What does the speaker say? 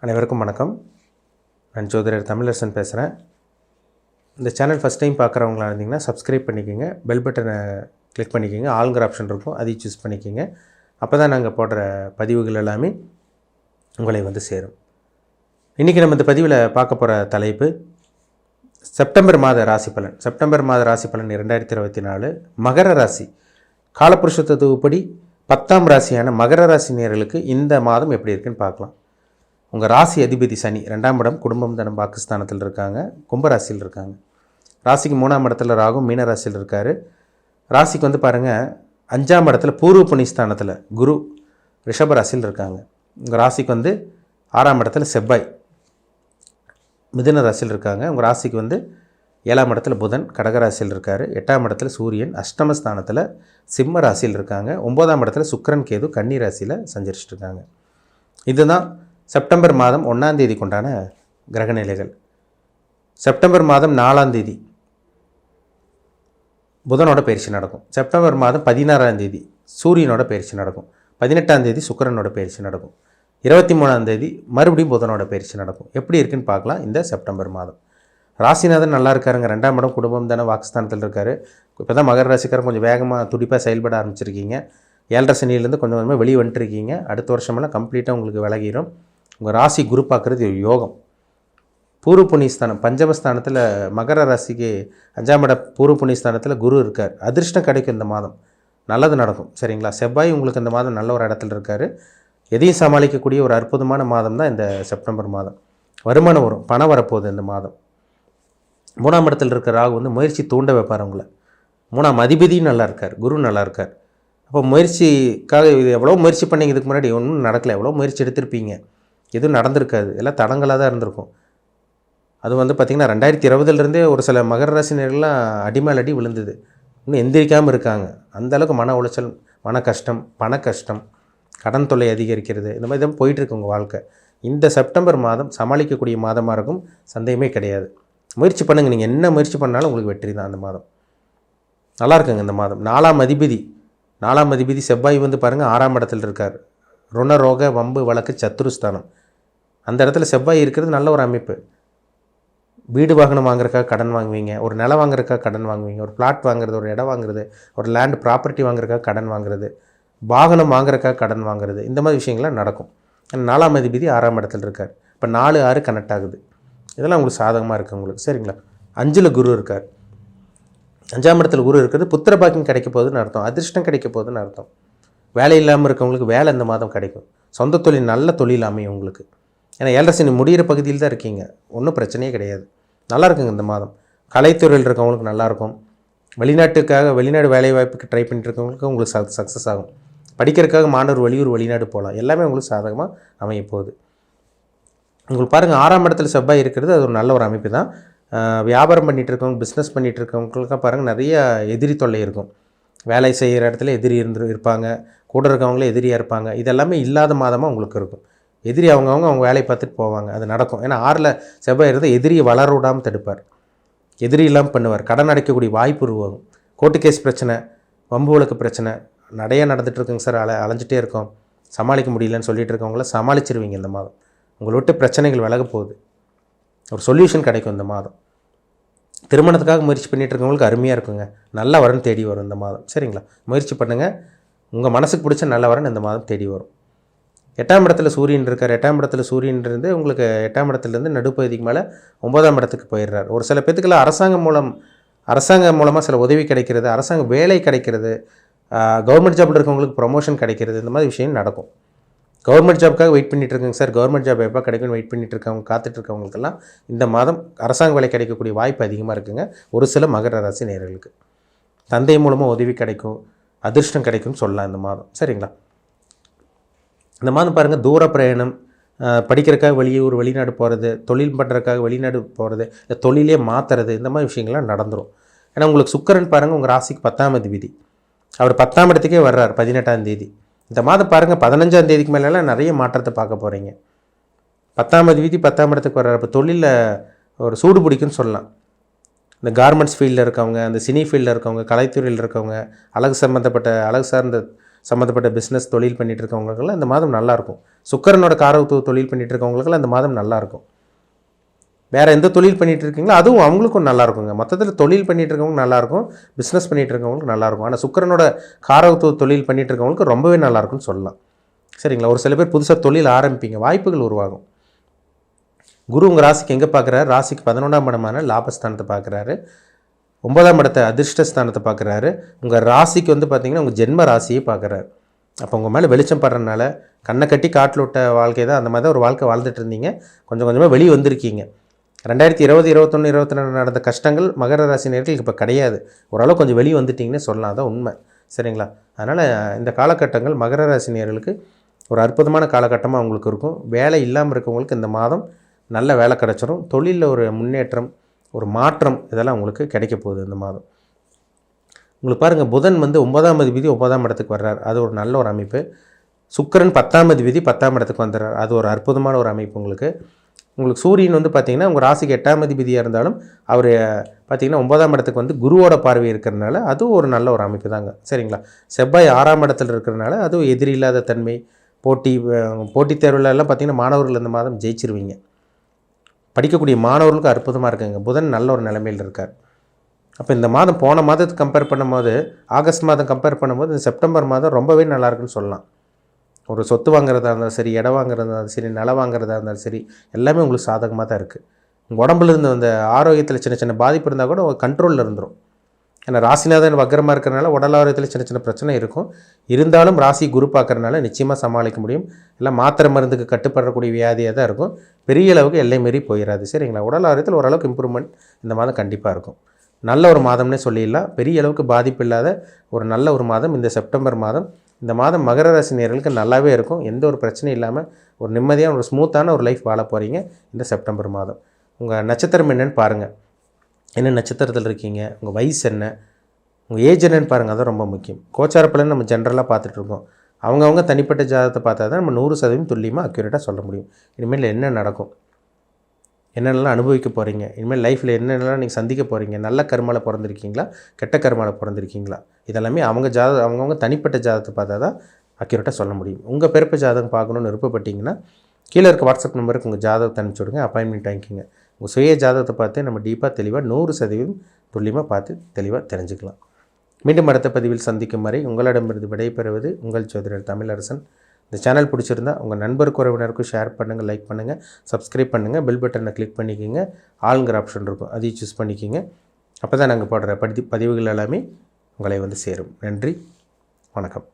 அனைவருக்கும் வணக்கம். நான் ஜோதிடர் தமிழரசன் பேசுகிறேன். இந்த சேனல் ஃபஸ்ட் டைம் பார்க்குறவங்களா இருந்தீங்கன்னா சப்ஸ்கிரைப் பண்ணிக்கோங்க, பெல் பட்டனை கிளிக் பண்ணிக்கோங்க, ஆளுங்கிற ஆப்ஷன் இருக்கும், அதையும் சூஸ் பண்ணிக்கோங்க. அப்போ தான் நாங்கள் போடுற பதிவுகள் எல்லாமே உங்களை வந்து சேரும். இன்றைக்கி நம்ம இந்த பதிவில் பார்க்க போகிற தலைப்பு செப்டம்பர் மாத ராசி பலன். செப்டம்பர் மாத ராசி பலன் 2024 மகர ராசி காலபுருஷ தத்துவப்படி 10ஆம் ராசியான மகர ராசி நேயர்களுக்கு இந்த மாதம் எப்படி இருக்குன்னு பார்க்கலாம். உங்கள் ராசி அதிபதி சனி 2ஆம் இடம் குடும்பம் தனம் பாகிஸ்தானத்தில் இருக்காங்க, கும்பராசியில் இருக்காங்க. ராசிக்கு 3ஆம் இடத்துல ராகு மீன ராசியில் இருக்கார். ராசிக்கு வந்து பாருங்கள் 5ஆம் இடத்துல பூர்வ புண்ணியஸ்தானத்தில் குரு ரிஷபராசியில் இருக்காங்க. உங்கள் ராசிக்கு வந்து 6ஆம் இடத்துல செவ்வாய் மிதுன ராசியில் இருக்காங்க. உங்கள் ராசிக்கு வந்து 7ஆம் இடத்துல புதன் கடகராசியில் இருக்கார். 8ஆம் இடத்துல சூரியன் அஷ்டமஸ்தானத்தில் சிம்ம ராசியில் இருக்காங்க. 9ஆம் இடத்துல சுக்கிரன் கேது கன்னி ராசியில் சஞ்சரிச்சுட்டு இருக்காங்க. இதுதான் செப்டம்பர் மாதம் 1ஆம் தேதி கொண்டான கிரகநிலைகள். செப்டம்பர் மாதம் 4ஆம் தேதி புதனோட பயிற்சி நடக்கும். செப்டம்பர் மாதம் 16ஆம் தேதி சூரியனோட பயிற்சி நடக்கும். 18ஆம் தேதி சுக்கிரனோட பயிற்சி நடக்கும். 23ஆம் தேதி மறுபடியும் புதனோட பயிற்சி நடக்கும். எப்படி இருக்குன்னு பார்க்கலாம். இந்த செப்டம்பர் மாதம் ராசிநாதன் நல்லா இருக்காருங்க. 2ஆம் இடம் குடும்பம் தானே வாக்குஸ்தானத்தில் இருக்கார். இப்போ தான் மகர ராசிக்காரன் கொஞ்சம் வேகமாக துடிப்பாக செயல்பட ஆரம்பிச்சிருக்கீங்க. 7.5 சனியிலேருந்து கொஞ்சம் கொஞ்சமாக வெளியே வந்துட்டுருக்கீங்க. அடுத்த வருஷமெல்லாம் கம்ப்ளீட்டாக உங்களுக்கு விலகிடும். உங்கள் ராசி குரு பார்க்குறது ஒரு யோகம். பூர்வ புண்ணியஸ்தானம் பஞ்சமஸ்தானத்தில் மகர ராசிக்கு 5ஆம் இட பூர்வ புண்ணியஸ்தானத்தில் குரு இருக்கார். அதிர்ஷ்டம் கிடைக்கும் இந்த மாதம், நல்லது நடக்கும். சரிங்களா? செவ்வாய் உங்களுக்கு இந்த மாதம் நல்ல ஒரு இடத்துல இருக்கார். எதையும் சமாளிக்கக்கூடிய ஒரு அற்புதமான மாதம் தான் இந்த செப்டம்பர் மாதம். வருமானம் வரும், பணம் வரப்போகுது இந்த மாதம். 3ஆம் இடத்துல இருக்கிற ராகு வந்து முயற்சி தூண்ட வைப்பார் உங்களை. 3ஆம் அதிபதியும் நல்லா இருக்கார், குரு நல்லா இருக்கார். அப்போ முயற்சிக்காக இது எவ்வளோ முயற்சி பண்ணிங்க, இதுக்கு முன்னாடி ஒன்றும் நடக்கலை. எவ்வளோ முயற்சி எடுத்திருப்பீங்க, எதுவும் நடந்திருக்காது, எல்லாம் தடங்களாக தான் இருந்திருக்கும். அது வந்து பார்த்திங்கன்னா 2020 ஒரு சில மகர ராசினர்கள்லாம் அடிமேல் அடி விழுந்தது, இன்னும் எந்திரிக்காமல் இருக்காங்க. அந்தளவுக்கு மன உளைச்சல், மன கஷ்டம், பண கஷ்டம், கடன் தொல்லை அதிகரிக்கிறது, இந்த மாதிரி தான் போயிட்டுருக்கு உங்கள் வாழ்க்கை. இந்த செப்டம்பர் மாதம் சமாளிக்கக்கூடிய மாதமாக இருக்கும், சந்தேகமே கிடையாது. முயற்சி பண்ணுங்கள். நீங்கள் என்ன முயற்சி பண்ணாலும் உங்களுக்கு வெற்றி தான். அந்த மாதம் நல்லா இருக்குங்க. இந்த மாதம் 4ஆம் அதிபதி செவ்வாய் வந்து பாருங்கள் 6ஆம் இடத்துல இருக்கார். ருண ரோக வம்பு வழக்கு சத்துருஸ்தானம். அந்த இடத்துல செவ்வாய் இருக்கிறது நல்ல ஒரு அமைப்பு. வீடு வாகனம் வாங்குறதுக்காக கடன் வாங்குவீங்க, ஒரு நிலம் வாங்குறதுக்காக கடன் வாங்குவீங்க, ஒரு பிளாட் வாங்குறது, ஒரு இடம் வாங்குறது, ஒரு லேண்ட் ப்ராப்பர்ட்டி வாங்குறதுக்காக கடன் வாங்குறது, வாகனம் வாங்குறதுக்காக கடன் வாங்குறது, இந்த மாதிரி விஷயங்கள்லாம் நடக்கும். 4ஆம் அதிபதி 6ஆம் இடத்துல இருக்கார். இப்போ 4-6 கனெக்ட் ஆகுது. இதெல்லாம் உங்களுக்கு சாதகமாக இருக்குது உங்களுக்கு. சரிங்களா? 5ல் குரு இருக்கார். 5ஆம் இடத்துல குரு இருக்கிறது புத்திர பாக்கியம் கிடைக்க போகுதுன்னு அர்த்தம், அதிர்ஷ்டம் கிடைக்க போகுதுன்னு அர்த்தம். வேலை இல்லாமல் இருக்கவங்களுக்கு வேலை இந்த மாதம் கிடைக்கும். சொந்த தொழில், நல்ல தொழில் அமையும் உங்களுக்கு. ஏன்னா 7.5 சனி முடிகிற பகுதியில் தான் இருக்கீங்க, ஒன்றும் பிரச்சனையே கிடையாது. நல்லா இருக்குங்க இந்த மாதம். கலைத்துறையில் இருக்கவங்களுக்கு நல்லாயிருக்கும். வெளிநாடு வேலைவாய்ப்புக்கு ட்ரை பண்ணிட்டு இருக்கவங்களுக்கு உங்களுக்கு சக்ஸஸ் ஆகும். படிக்கிறதுக்காக மாணவர் வெளிநாடு போகலாம். எல்லாமே உங்களுக்கு சாதகமாக அமைய போகுது. உங்களுக்கு பாருங்கள் 6ஆம் இடத்துல செவ்வாய் இருக்கிறது, அது ஒரு நல்ல ஒரு அமைப்பு தான். வியாபாரம் பண்ணிகிட்டு இருக்கவங்க, பிஸ்னஸ் பண்ணிகிட்டு இருக்கவங்களுக்காக பாருங்கள் நிறைய எதிரி தொல்லை இருக்கும். வேலை செய்கிற இடத்துல எதிரி இருப்பாங்க, கூட இருக்கவங்களே எதிரியாக இருப்பாங்க. இதெல்லாமே இல்லாத மாதமாக உங்களுக்கு இருக்கும். எதிரி அவங்க வேலையை பார்த்துட்டு போவாங்க, அது நடக்கும். ஏன்னா 6ல் செவ்வாய் இருந்தால் எதிரியை வளர விடாமல் தடுப்பார், எதிரி இல்லாமல் பண்ணுவார். கடன் அடைக்கக்கூடிய வாய்ப்பு உருவாகும். கோர்ட்டு கேஸ் பிரச்சனை, வம்பு வழக்கு பிரச்சனை நிறையா நடந்துகிட்ருக்குங்க சார், அலைஞ்சிட்டே இருக்கோம், சமாளிக்க முடியலன்னு சொல்லிட்டு இருக்கவங்கள சமாளிச்சிருவீங்க இந்த மாதம். உங்களை விட்டு பிரச்சனைகள் விலக போகுது, ஒரு சொல்யூஷன் கிடைக்கும் இந்த மாதம். திருமணத்துக்காக முயற்சி பண்ணிகிட்டு இருக்கவங்களுக்கு அருமையாக இருக்குங்க. நல்ல வரன் தேடி வரும் இந்த மாதம். சரிங்களா? முயற்சி பண்ணுங்கள். உங்கள் மனசுக்கு பிடிச்ச நல்ல வரன் இந்த மாதம் தேடி வரும். 8ஆம் இடத்துல சூரியன் இருக்கார். 8ஆம் இடத்துல சூரியன் இருந்து உங்களுக்கு 8ஆம் இடத்துலேருந்து நடுப்பகுதிக்கு மேலே 9ஆம் இடத்துக்கு போயிடுறார். ஒரு சில பேத்துக்கெல்லாம் அரசாங்கம் மூலமாக சில உதவி கிடைக்கிறது, அரசாங்க வேலை கிடைக்கிறது, கவர்மெண்ட் ஜாப்பில் இருக்கவங்களுக்கு ப்ரொமோஷன் கிடைக்கிறது, இந்த மாதிரி விஷயம் நடக்கும். கவர்மெண்ட் ஜாப்க்காக வெயிட் பண்ணிகிட்டு இருக்கேங்க சார், கவர்மெண்ட் ஜாப் எப்போ கிடைக்கும்னு வெயிட் பண்ணிட்டு இருக்கவங்க, காத்துட்ருக்கவங்களுக்கெல்லாம் இந்த மாதம் அரசாங்க வேலை கிடைக்கக்கூடிய வாய்ப்பு அதிகமாக இருக்குங்க. ஒரு சில மகர ராசி நேயர்களுக்கு தந்தை மூலமாக உதவி கிடைக்கும், அதிர்ஷ்டம் கிடைக்கும்னு சொல்லலாம் இந்த மாதம். சரிங்களா? இந்த மாதம் பாருங்கள் தூர பிரயாணம், படிக்கிறதுக்காக வெளிநாடு போகிறது, தொழில் பண்ணுறதுக்காக வெளிநாடு போகிறது, இல்லை தொழிலே மாற்றுறது, இந்த மாதிரி விஷயங்கள்லாம் நடந்துடும். ஏன்னா உங்களுக்கு சுக்கிரன் பாருங்கள் உங்கள் ராசிக்கு 10ஆம் அதிபதி, அவர் 10ஆம் இடத்துக்கே வர்றார் 18ஆம் தேதி. இந்த மாதம் பாருங்கள் 15ஆம் தேதிக்கு மேலெல்லாம் நிறைய மாற்றத்தை பார்க்க போகிறீங்க. 10ஆம் அதிபதி 10ஆம் இடத்துக்கு வர்றார். இப்போ தொழிலில் ஒரு சூடு பிடிக்குன்னு சொல்லலாம். இந்த கார்மெண்ட்ஸ் ஃபீல்டில் இருக்கவங்க, அந்த சினி ஃபீல்டில் இருக்கவங்க, கலைத்துறையில் இருக்கவங்க, அழகு சார்ந்த சம்மந்தப்பட்ட பிஸ்னஸ் தொழில் பண்ணிகிட்டு இருக்கவங்களுக்கெல்லாம் இந்த மாதம் நல்லாயிருக்கும். சுக்கிரனோட காரகத்துவ தொழில் பண்ணிகிட்டு இருக்கவங்களுக்கெல்லாம் இந்த மாதம் நல்லாயிருக்கும். வேறு எந்த தொழில் பண்ணிகிட்டு இருக்கீங்களோ அதுவும் அவங்களுக்கும் நல்லாயிருக்குங்க. மொத்தத்தில் தொழில் பண்ணிகிட்டு இருக்கவங்க நல்லாயிருக்கும், பிஸ்னஸ் பண்ணிகிட்டு இருக்கவங்களுக்கு நல்லாயிருக்கும். ஆனால் சுக்கிரனோட காரகத்துவ தொழில் பண்ணிகிட்டு இருக்கவங்களுக்கு ரொம்பவே நல்லாயிருக்குன்னு சொல்லலாம். சரிங்களா? ஒரு சில பேர் புதுசாக தொழில் ஆரம்பிப்பீங்க, வாய்ப்புகள் உருவாகும். குரு உங்கள் ராசிக்கு எங்கே பார்க்குறாரு? ராசிக்கு 11ஆம் இடமான லாபஸ்தானத்தை பார்க்குறாரு. 9ஆம் இடத்தை அதிர்ஷ்டஸ்தானத்தை பார்க்குறாரு. உங்கள் ராசிக்கு வந்து பார்த்திங்கன்னா உங்கள் ஜென்ம ராசியை பார்க்குறாரு. அப்போ உங்கள் மேலே வெளிச்சம் படுறதுனால கண்ணை கட்டி காட்டில் விட்ட வாழ்க்கை தான், அந்த மாதிரி தான் ஒரு வாழ்க்கை வாழ்ந்துட்டு இருந்தீங்க. கொஞ்சம் கொஞ்சமாக வெளியே வந்திருக்கீங்க. 2020, 21, 22 நடந்த கஷ்டங்கள் மகர ராசி நேர்களுக்கு இப்போ கிடையாது. ஓரளவு கொஞ்சம் வெளியே வந்துட்டிங்கன்னு சொல்லலாம். அதான் உண்மை. சரிங்களா? அதனால் இந்த காலகட்டங்கள் மகர ராசி நேர்களுக்கு ஒரு அற்புதமான காலகட்டமாக அவங்களுக்கு இருக்கும். வேலை இல்லாமல் இருக்கவங்களுக்கு இந்த மாதம் நல்ல வேலை கிடச்சிரும். தொழிலில் ஒரு முன்னேற்றம், ஒரு மாற்றம் இதெல்லாம் உங்களுக்கு கிடைக்க போகுது இந்த மாதம். உங்களுக்கு பாருங்கள், புதன் வந்து 9ஆம் அதிபதி 9ஆம் இடத்துக்கு வர்றார். அது ஒரு நல்ல ஒரு அமைப்பு. சுக்கிரன் 10ஆம் அதிபதி 10ஆம் இடத்துக்கு வந்துடுறார். அது ஒரு அற்புதமான ஒரு அமைப்பு உங்களுக்கு. சூரியன் வந்து பார்த்திங்கன்னா உங்கள் ராசிக்கு 8ஆம் அதிபதியாக இருந்தாலும் அவர் பார்த்திங்கன்னா 9ஆம் இடத்துக்கு வந்து குருவோட பார்வை இருக்கிறதுனால அதுவும் ஒரு நல்ல ஒரு அமைப்பு தாங்க. சரிங்களா? செவ்வாய் 6ஆம் இடத்துல இருக்கிறதுனால அதுவும் எதிரி இல்லாத தன்மை, போட்டித் தேர்வுலலாம் பார்த்திங்கன்னா மாணவர்கள் இந்த மாதம் ஜெயிச்சிருவீங்க. படிக்கக்கூடிய மாணவர்களுக்கு அற்புதமாக இருக்குங்க. புதன் நல்ல ஒரு நிலைமையில் இருக்கார். அப்போ இந்த மாதம் போன மாதத்தை கம்பேர் பண்ணும்போது, ஆகஸ்ட் மாதம் கம்பேர் பண்ணும்போது இந்த செப்டம்பர் மாதம் ரொம்பவே நல்லாயிருக்குன்னு சொல்லலாம். ஒரு சொத்து வாங்குறதா இருந்தாலும் சரி, இடம் வாங்குறதா இருந்தாலும் சரி, நிலம் வாங்குறதா இருந்தாலும் சரி, எல்லாமே உங்களுக்கு சாதகமாக தான் இருக்குது. உங்கள் உடம்புல இருந்த அந்த ஆரோக்கியத்தில் சின்ன சின்ன பாதிப்பு இருந்தால் கூட கண்ட்ரோலில் இருந்துடும். ஏன்னா ராசிநாதன் வக்கரமாக இருக்கிறனால உடல் ஆரோக்கியத்தில் சின்ன சின்ன பிரச்சனை இருக்கும். இருந்தாலும் ராசி குரு பார்க்கறனால நிச்சயமாக சமாளிக்க முடியும். எல்லாம் மாத்திரை மருந்துக்கு கட்டுப்படக்கூடிய வியாதியாக தான் இருக்கும். பெரிய அளவுக்கு எல்லை மீறி போயிடாது. சரிங்களா? உடல் ஆரோக்கியத்தில் ஓரளவுக்கு இம்ப்ரூவ்மெண்ட் இந்த மாதம் கண்டிப்பாக இருக்கும். நல்ல ஒரு மாதம்னே சொல்லிடலாம். பெரிய அளவுக்கு பாதிப்பு இல்லாத ஒரு நல்ல ஒரு மாதம் இந்த செப்டம்பர் மாதம். இந்த மாதம் மகர ராசி நேயர்களுக்கு நல்லாவே இருக்கும். எந்த ஒரு பிரச்சனையும் இல்லாமல் ஒரு நிம்மதியான ஒரு ஸ்மூத்தான ஒரு லைஃப் வாழ போகிறீங்க இந்த செப்டம்பர் மாதம். உங்கள் நட்சத்திரம் என்னென்னு பாருங்கள். என்ன நட்சத்திரத்தில் இருக்கீங்க, உங்கள் வயசு என்ன, உங்கள் ஏஜ் என்னன்னு பாருங்கள். அதான் ரொம்ப முக்கியம். கோச்சார பலன் நம்ம ஜென்ரலாக பார்த்துட்ருக்கோம். அவங்கவுங்க தனிப்பட்ட ஜாதகத்தை பார்த்தா தான் நம்ம 100% துல்லியமாக அக்யூரேட்டாக சொல்ல முடியும். இனிமேல் என்ன நடக்கும், என்னென்னலாம் அனுபவிக்க போகிறீங்க, இனிமேல் லைஃப்பில் என்னென்னலாம் நீங்கள் சந்திக்க போகிறீங்க, நல்ல கர்மாவில் பிறந்திருக்கீங்களா, கெட்ட கர்மாவில் பிறந்திருக்கீங்களா, இதெல்லாமே அவங்கவுங்க தனிப்பட்ட ஜாதகத்தை பார்த்தா தான் அக்யூரேட்டாக சொல்ல முடியும். உங்கள் பிறப்பு ஜாதகம் பார்க்கணுன்னு விருப்பப்பட்டீங்கன்னா கீழே இருக்க வாட்ஸ்அப் நம்பருக்கு உங்கள் ஜாதகத்தை அனுப்பிச்சி விடுங்க, அப்பாயின்மெண்ட் வாங்கிக்கிங்க. உங்கள் சுய ஜாதகத்தை பார்த்து நம்ம டீப்பாக தெளிவாக 100% துல்லியமாக பார்த்து தெளிவாக தெரிஞ்சுக்கலாம். மீண்டும் அடுத்த பதிவில் சந்திக்கும் வரை உங்களிடமிருந்து விடைபெறுவது உங்கள் ஜோதிடர் தமிழரசன். இந்த சேனல் பிடிச்சிருந்தா உங்கள் நண்பருக்கு உறவினருக்கும் ஷேர் பண்ணுங்கள், லைக் பண்ணுங்கள், சப்ஸ்கிரைப் பண்ணுங்கள், பெல் பட்டனை கிளிக் பண்ணிக்கிங்க. ஆளுங்கிற ஆப்ஷன் இருக்கும், அதையும் சூஸ் பண்ணிக்கிங்க. அப்போ தான் நாங்கள் போடுற பதிவுகள் எல்லாமே உங்களை வந்து சேரும். நன்றி, வணக்கம்.